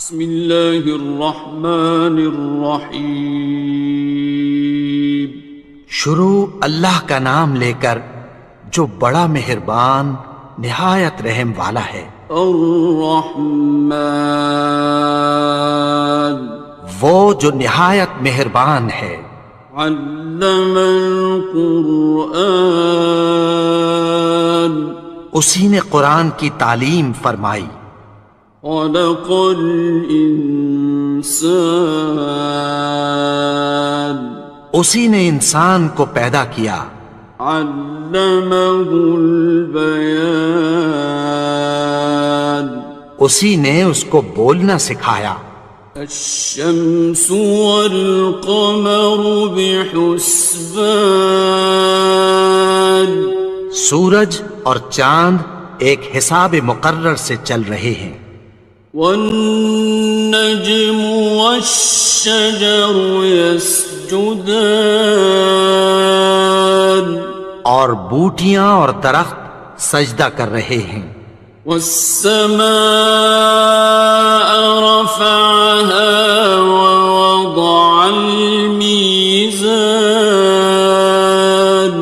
بسم اللہ الرحمن الرحیم۔ شروع اللہ کا نام لے کر جو بڑا مہربان نہایت رحم والا ہے۔ الرحمن، وہ جو نہایت مہربان ہے۔ علم القرآن، اسی نے قرآن کی تعلیم فرمائی۔ خلق الانسان، اسی نے انسان کو پیدا کیا۔ علمہ البیان، اسی نے اس کو بولنا سکھایا۔ الشمس والقمر بحسبان، سورج اور چاند ایک حساب مقرر سے چل رہے ہیں۔ والنجم والشجر يسجدان، اور بوٹیاں اور درخت سجدہ کر رہے ہیں۔ والسماء رفعها ووضع الميزان،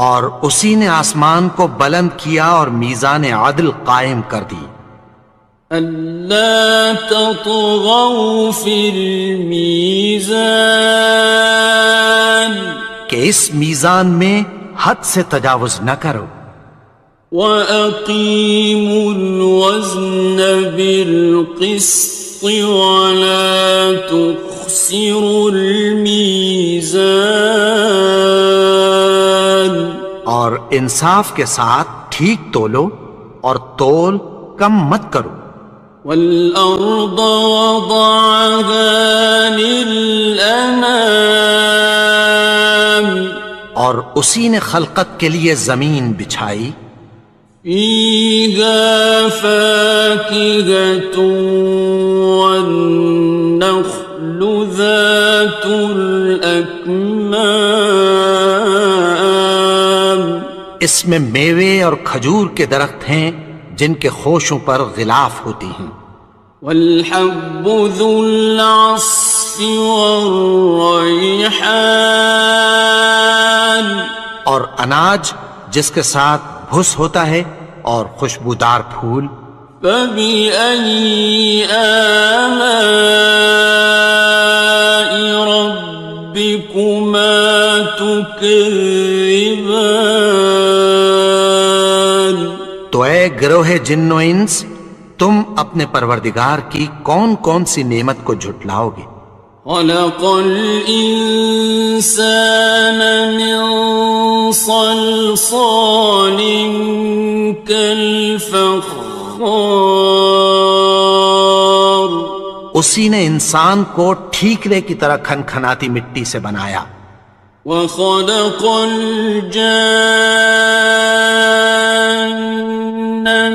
اور اسی نے آسمان کو بلند کیا اور میزان عدل قائم کر دی۔ ألا تطغوا في الميزان، کہ اس میزان میں حد سے تجاوز نہ کرو۔ وَأَقِيمُوا الْوَزْنَ بِالْقِسْطِ وَلَا تُخْسِرُوا الْمِيزَانَ، اور انصاف کے ساتھ ٹھیک تولو اور تول کم مت کرو۔ وَالْأَرْضَ وَضَعَهَا لِلْأَنَامِ، اور اسی نے خلقت کے لیے زمین بچھائی۔ فِيهَا فَاكِهَةٌ وَالنَّخْلُ ذَاتُ الْأَكْمَامِ، اس میں میوے اور کھجور کے درخت ہیں جن کے خوشوں پر غلاف ہوتی ہیں۔ وَالْحَبُّ ذُو الْعَصْفِ وَالرَّيْحَانِ، اور اناج جس کے ساتھ بھس ہوتا ہے اور خوشبودار پھول۔ فَبِأَيِّ آلَاءِ رَبِّكُمَا تُكَذِّبَانِ، تو اے گروہ جن و انس، تم اپنے پروردگار کی کون کون سی نعمت کو جھٹلاؤ گے؟ خَلَقَ الْإِنسَانَ مِنْ صَلْصَالٍ كَالْفَخَّارِ، اسی نے انسان کو ٹھیکرے کی طرح کھنکھناتی مٹی سے بنایا۔ وَخَلَقَ الْجَانَّ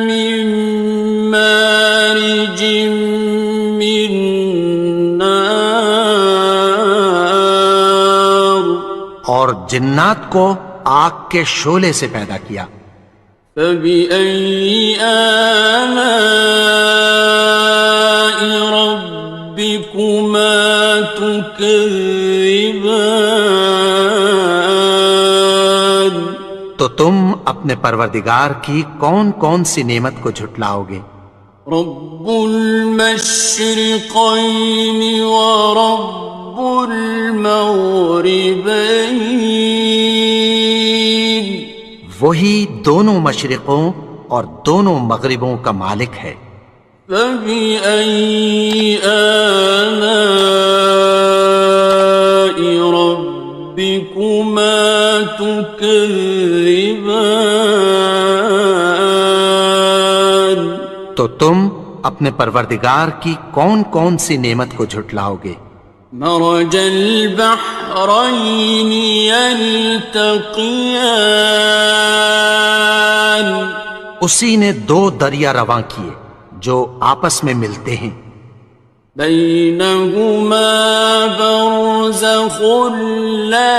مِن مَّارِجٍ مِّن نَّارٍ، اور جنات کو آگ کے شعلے سے پیدا کیا۔ فَبِأَيِّ آلَاءِ رَبِّكُمَا تُكَذِّبَانِ، تو تم اپنے پروردگار کی کون کون سی نعمت کو جھٹلاؤ گے؟ رب المشرقین ورب المغربین، وہی دونوں مشرقوں اور دونوں مغربوں کا مالک ہے۔ فَبِأَيِّ آلَاءِ رَبِّكُمَا تُكَذِّبَانِ، تو تم اپنے پروردگار کی کون کون سی نعمت کو جھٹلاؤ گے؟ مرج البحرین یلتقیان، اسی نے دو دریا رواں کیے جو آپس میں ملتے ہیں۔ بینہما برزخ لا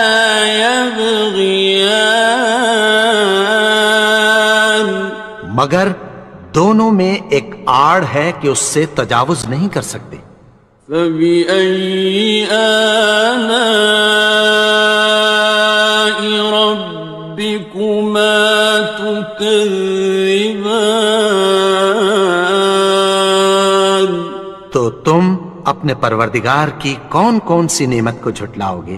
یبغیان، مگر دونوں میں ایک آڑ ہے کہ اس سے تجاوز نہیں کر سکتے۔ فبأي آلاء ربكما تكذبان؟ تو تم اپنے پروردگار کی کون کون سی نعمت کو جھٹلاؤ گے؟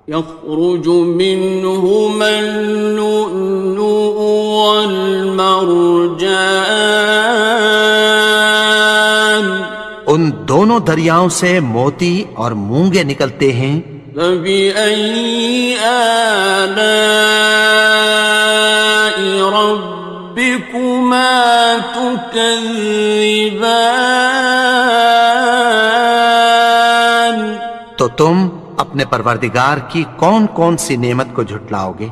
يخرج منهما اللؤلؤ والمرجان، ان دونوں دریاؤں سے موتی اور مونگے نکلتے ہیں۔ فبأي آلاء ربكما تكذبان؟ تو تم اپنے پروردگار کی کون کون سی نعمت کو جھٹلاؤ گے؟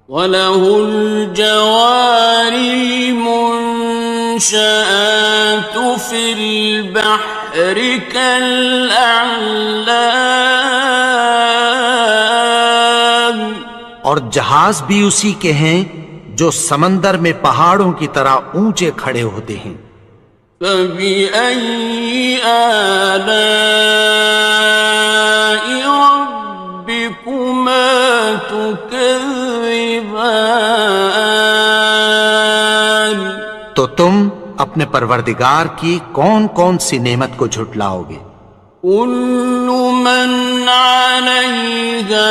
وَلَهُ الْجَوَارِ الْمُنشَآتُ فِي الْبَحْرِ كَالْأَعْلَامِ، اور جہاز بھی اسی کے ہیں جو سمندر میں پہاڑوں کی طرح اونچے کھڑے ہوتے ہیں۔ فَبِأَيِّ آلَاءِ رَبِّكُمَا تُكَذِّبَانِ؟ تو تم اپنے پروردگار کی کون کون سی نعمت کو جھٹلاؤ گے؟ كُلُّ مَنْ عَلَيْهَا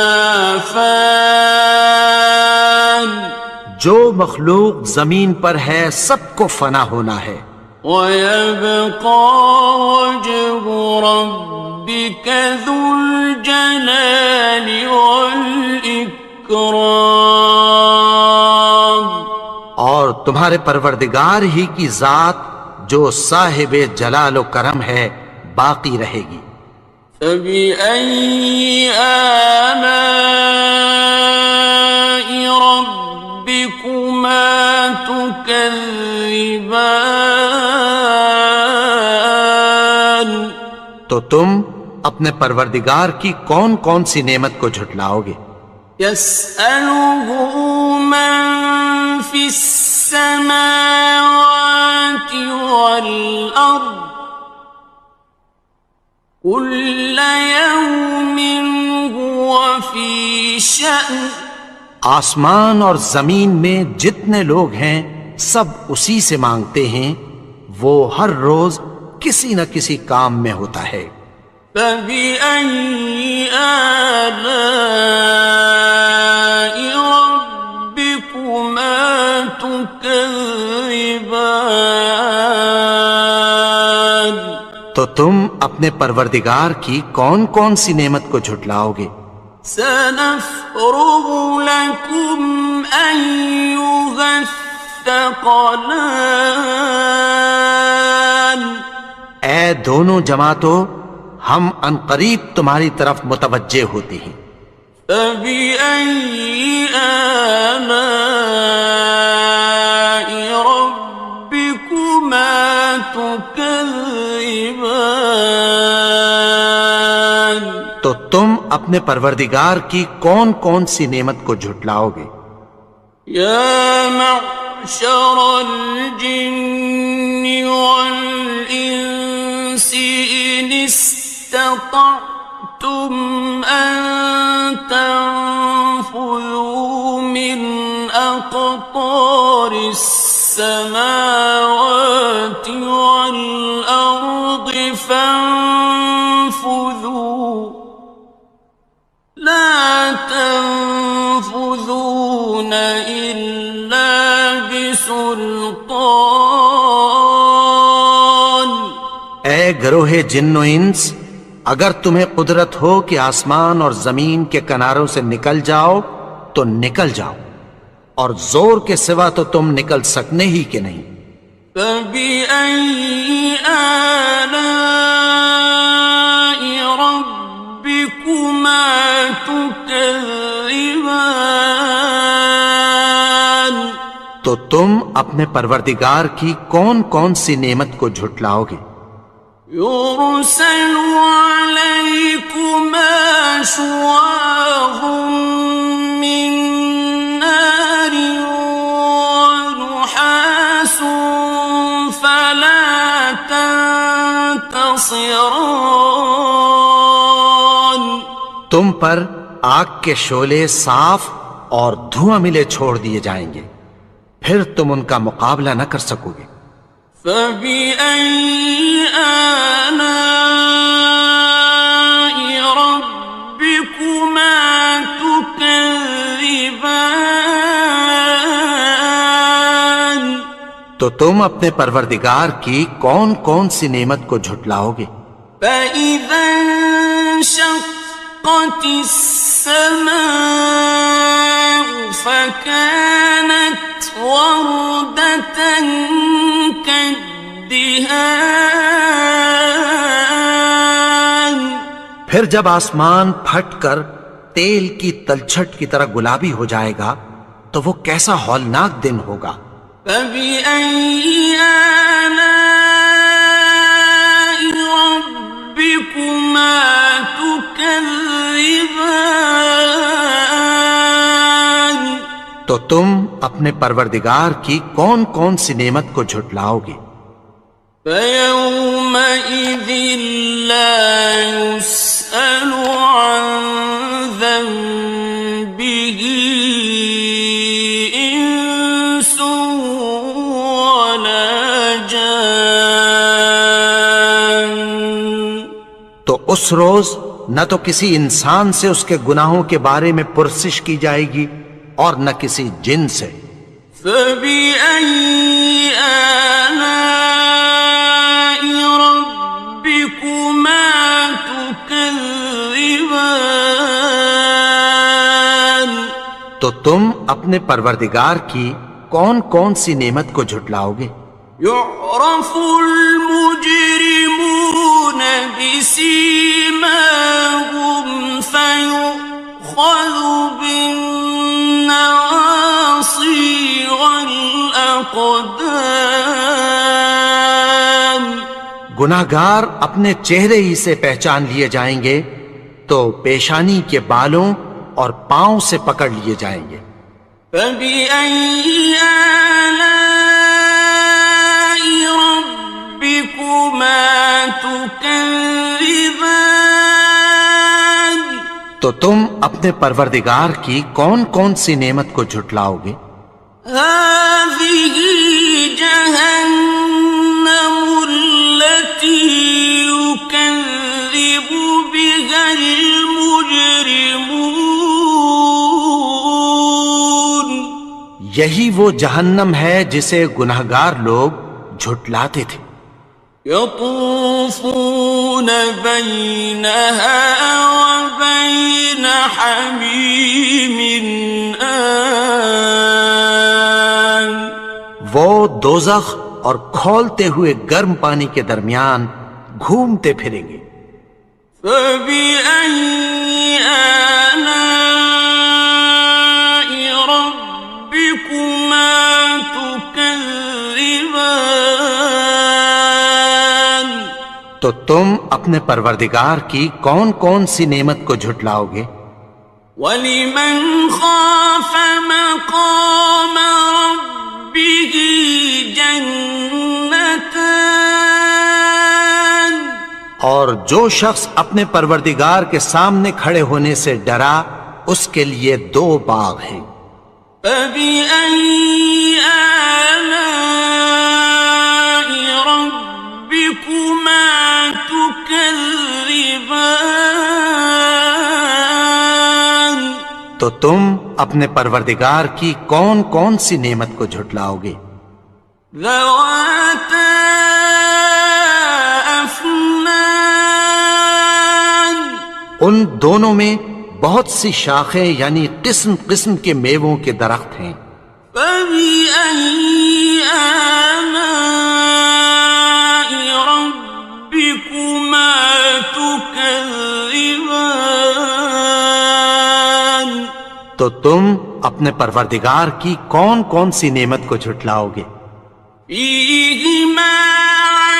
فَانٍ، جو مخلوق زمین پر ہے سب کو فنا ہونا ہے۔ وَيَبْقَى وَجْهُ رَبِّكَ ذُو الْجَلَالِ وَالْإِكْرَامِ، اور تمہارے پروردگار ہی کی ذات جو صاحب جلال و کرم ہے باقی رہے گی۔ فَبِأَيِّ آلَاءِ رَبِّكُمَا تُكَذِّبَانِ؟ تو تم اپنے پروردگار کی کون کون سی نعمت کو جھٹلاؤ گے؟ يَسْأَلُهُ مَن فِي السَّمَاوَاتِ وَالْأَرْضِ كُلَّ يَوْمٍ هُوَ فِي شَأْنٍ، آسمان اور زمین میں جتنے لوگ ہیں سب اسی سے مانگتے ہیں، وہ ہر روز کسی نہ کسی کام میں ہوتا ہے۔ فَبِأَيِّ آلَاءِ رَبِّكُمَا تُكَذِّبَانِ؟ تو تم اپنے پروردگار کی کون کون سی نعمت کو جھٹلاؤ گے؟ سَنَفْرُغُ لَكُمْ أَيُّهَ الثَّقَلَانِ، اے دونوں جماعتوں، ہم عنقریب تمہاری طرف متوجہ ہوتے ہیں۔ فَبِأَيِّ آلَاءِ رَبِّكُمَا تُكَذِّبَانِ؟ تو تم اپنے پروردگار کی کون کون سی نعمت کو جھٹلاؤ گے؟ يَا مَعْشَرَ الْجِنِّ وَالْإِنسِ إِنِ اسْتَطَعْتُمْ أَن تَنفُذُوا مِنْ أَقْطَارِ السَّمَاوَاتِ وَالْأَرْضِ فَانفُذُوا لَا تَنفُذُونَ إِلَّا بِسُلْطَانٍ۔ اے گروہ جن و انس، اگر تمہیں قدرت ہو کہ آسمان اور زمین کے کناروں سے نکل جاؤ تو نکل جاؤ، اور زور کے سوا تو تم نکل سکنے ہی کہ نہیں۔ فَبِأَيِّ آلَاءِ رَبِّكُمَا تُكَذِّبَانِ؟ تو تم اپنے پروردگار کی کون کون سی نعمت کو جھٹلاؤ گے؟ يُرْسَلُ عَلَيْكُمَا شُوَاظٌ مِّن نَّارٍ وَنُحَاسٌ ينتصران تم پر آگ کے شعلے صاف اور دھواں ملے چھوڑ دیے جائیں گے، پھر تم ان کا مقابلہ نہ کر سکو گے۔ فبأي آلاء ربكما تكذبان تو تم اپنے پروردگار کی کون کون سی نعمت کو جھٹلاؤ گے؟ فإذا انشقت السماء فكانت وردة كالدهان پھر جب آسمان پھٹ کر تیل کی تلچھٹ کی طرح گلابی ہو جائے گا تو وہ کیسا ہولناک دن ہوگا۔ فبأي آلاء ربكما تكذبان تو تم اپنے پروردگار کی کون کون سی نعمت کو جھٹلاؤ گے؟ فيومئذ لا يسأل عن ذنبه إنس ولا جان تو اس روز نہ تو کسی انسان سے اس کے گناہوں کے بارے میں پرسش کی جائے گی اور نہ کسی جن سے۔ فبأي آلاء ربكما تكذبان تو تم اپنے پروردگار کی کون کون سی نعمت کو جھٹلاؤ گے؟ يعرف المجرمون بسيماهم فيؤخذ بالنواصي والأقدام گناہگار اپنے چہرے ہی سے پہچان لیے جائیں گے تو پیشانی کے بالوں اور پاؤں سے پکڑ لیے جائیں گے۔ فبأي آلاء ربكما تكذبان تو تم اپنے پروردگار کی کون کون سی نعمت کو جھٹلاؤ گے؟ هذه جهنم التي يكذب بها المجرمون یہی وہ جہنم ہے جسے گناہگار لوگ جھٹلاتے تھے۔ يطوفون بينها وبين حميم آن وہ دوزخ اور کھولتے ہوئے گرم پانی کے درمیان گھومتے پھریں گے۔ فبأي آلاء ربكما تكذبان تو تم اپنے پروردگار کی کون کون سی نعمت کو جھٹلاؤ گے؟ وَلِمَنْ خَافَ مَقَامَ رَبِّهِ جَنَّتَانِ اور جو شخص اپنے پروردگار کے سامنے کھڑے ہونے سے ڈرا اس کے لیے دو باغ ہیں۔ فَبِأَيِّ آلَاءِ رَبِّكُمَا تُكَذِّبَانِ تو تم اپنے پروردگار کی کون کون سی نعمت کو جھٹلاؤ گے؟ ذَوَاتَا أَفْنَانٍ ان دونوں میں بہت سی شاخیں یعنی قسم قسم کے میووں کے درخت ہیں۔ فَبِأَيِّ آلَاءِ رَبِّكُمَا تُكَذِّبَانِ تو تم اپنے پروردگار کی کون کون سی نعمت کو جھٹلاؤ گے؟ فِيهِمَا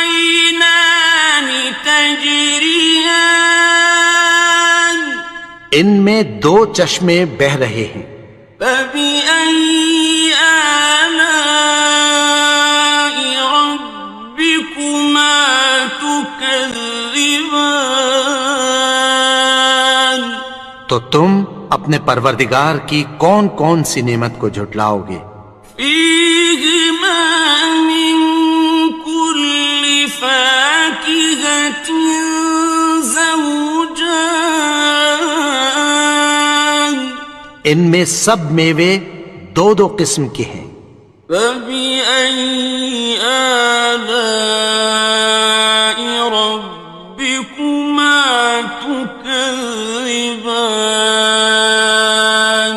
عَيْنَانِ تَجْرِيَانِ ان میں دو چشمے بہہ رہے ہیں۔ فَبِأَيِّ آلَاءِ رَبِّكُمَا تُكَذِّبَانِ تكذبان تو تم اپنے پروردگار کی کون کون سی نعمت کو جھٹلاؤ گے؟ فيهما من كل فاكهة زوجان ان میں سب میوے دو دو قسم کے ہیں۔ فبأي آلاء ربكما تكذبان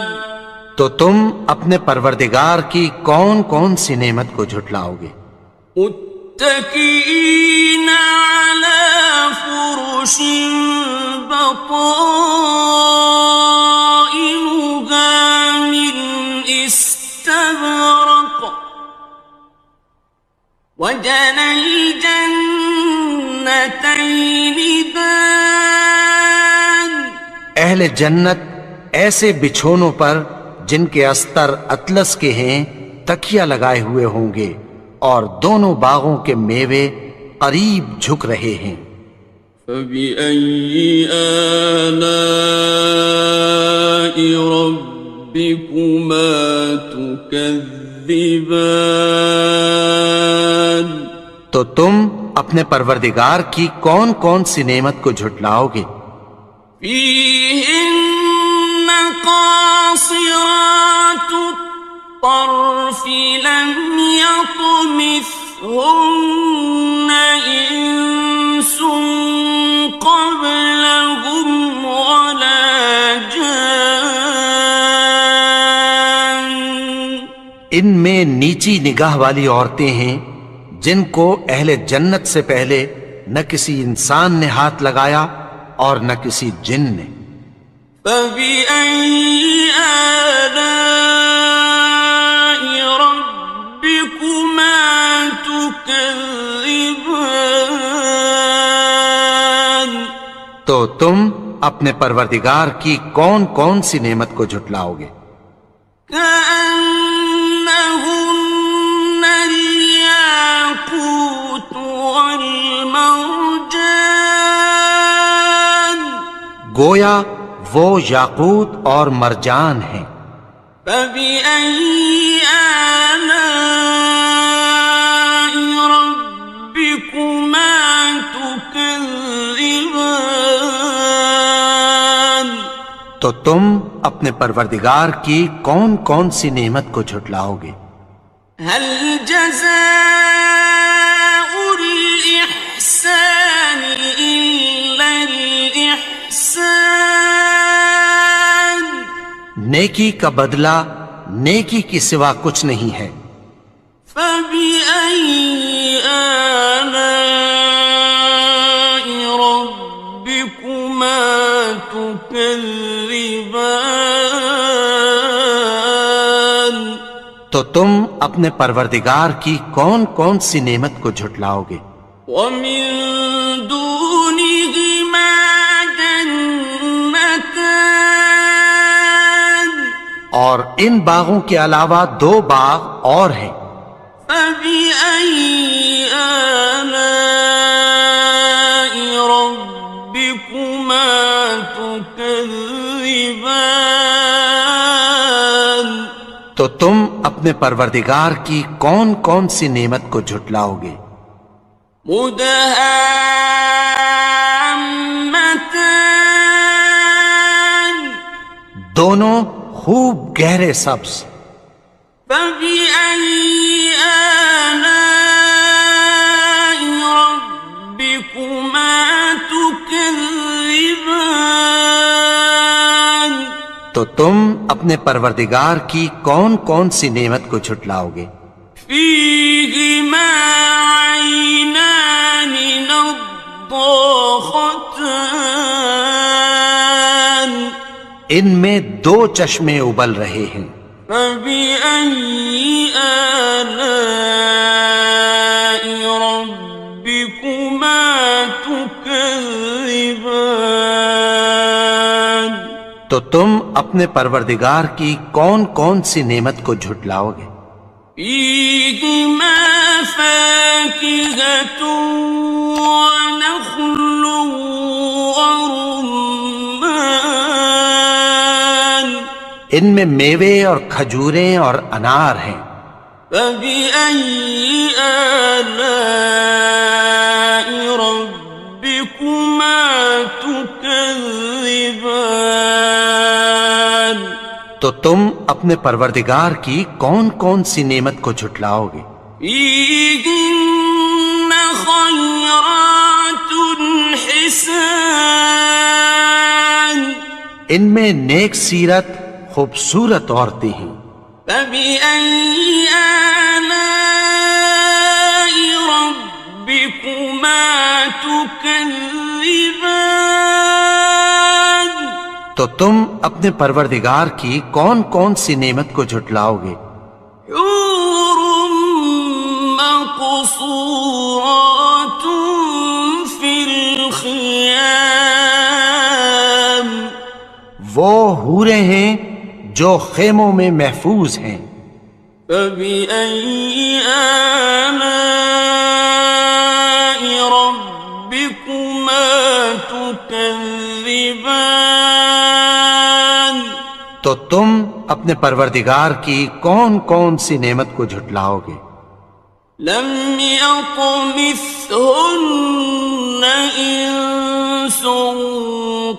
تو تم اپنے پروردگار کی کون کون سی نعمت کو جھٹلاؤ گے؟ متكئين على فرش بطائنها من استبرق وجنى الجنتين دان اہل جنت ایسے بچھونوں پر جن کے استر اطلس کے ہیں تکیہ لگائے ہوئے ہوں گے، اور دونوں باغوں کے میوے قریب جھک رہے ہیں۔ فبأي آلاء ربكما تكذبان تو تم اپنے پروردگار کی کون کون سی نعمت کو جھٹلاؤ گے؟ فيهن قاصرات الطرف لم يطمثهن إنس قبلهم ولا جان ان میں نیچی نگاہ والی عورتیں ہیں جن کو اہل جنت سے پہلے نہ کسی انسان نے ہاتھ لگایا اور نہ کسی جن نے۔ فبأي آلاء ربكما تكذبان تو تم اپنے پروردگار کی کون کون سی نعمت کو جھٹلاؤ گے؟ كأنهن الياقوت والمرجان گویا وہ یاقوت اور مرجان ہیں۔ فبأي آلاء ربكما تكذبان تو تم اپنے پروردگار کی کون کون سی نعمت کو جھٹلاؤ گے؟ هل جزاء الإحسان إلا الإحسان نیکی کا بدلہ نیکی کی سوا کچھ نہیں ہے۔ فبأي آلاء ربكما تكذبان تو تم اپنے پروردگار کی کون کون سی نعمت کو جھٹلاؤ گے؟ ومن دونهما جنتان اور ان باغوں کے علاوہ دو باغ اور ہیں۔ فبأي آلاء ربكما تكذبان تو تم اپنے پروردگار کی کون کون سی نعمت کو جھٹلاؤ گے؟ مدهامتان دونوں خوب گہرے سبز۔ فبأي آلاء ربكما تكذبان تو تم اپنے پروردگار کی کون کون سی نعمت کو جھٹلاؤ گے؟ فيهما عينان نضاختان ان میں دو چشمے ابل رہے ہیں۔ فبأي آلاء ربكما تكذبان تو تم اپنے پروردگار کی کون کون سی نعمت کو جھٹلاؤ گے؟ فيهما فاكهة ونخل ورمان ان میں میوے اور کھجوریں اور انار ہیں۔ فبأي آلاء ربكما تكذبان تو تم اپنے پروردگار کی کون کون سی نعمت کو جھٹلاؤ گے؟ فيهن خيرات حسان ان میں نیک سیرت خوبصورت عورتیں ہیں۔ فبأي آلاء ربكما تكذبان تو تم اپنے پروردگار کی کون کون سی نعمت کو جھٹلاؤ گے؟ حور مقصورات في الخيام وہ حوریں ہیں جو خیموں میں محفوظ ہیں۔ فبأي آلاء ربكما تكذبان تو تم اپنے پروردگار کی کون کون سی نعمت کو جھٹلاؤ گے؟ لم يطمثهن إنس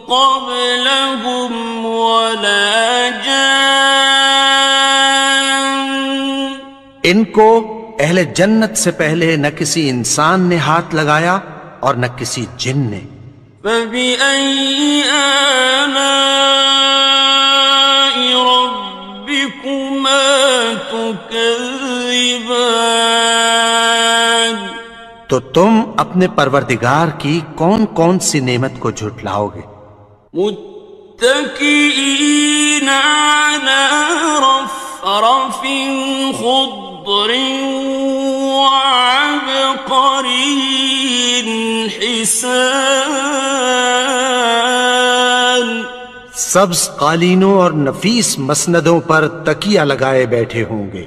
قبلهم ولا جان ان کو اہل جنت سے پہلے نہ کسی انسان نے ہاتھ لگایا اور نہ کسی جن نے۔ فبأي آلاء ربكما تكذبان تو تم اپنے پروردگار کی کون کون سی نعمت کو جھٹلاؤ گے؟ متكئين على رفرف خضر وعبقري حسان سبز قالینوں اور نفیس مسندوں پر تکیہ لگائے بیٹھے ہوں گے۔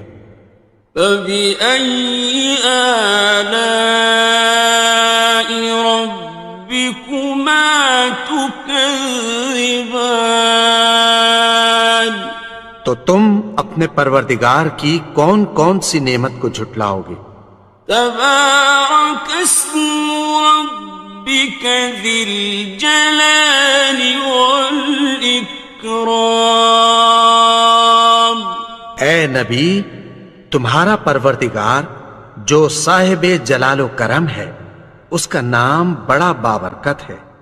فبأي آلاء ربكما تكذبان تو تم اپنے پروردگار کی کون کون سی نعمت کو جھٹلاؤ گے؟ تبارك اسم ربك ذي الجلال والإكرام اے نبی، تمہارا پروردگار جو صاحب جلال و کرم ہے، اس کا نام بڑا بابرکت ہے۔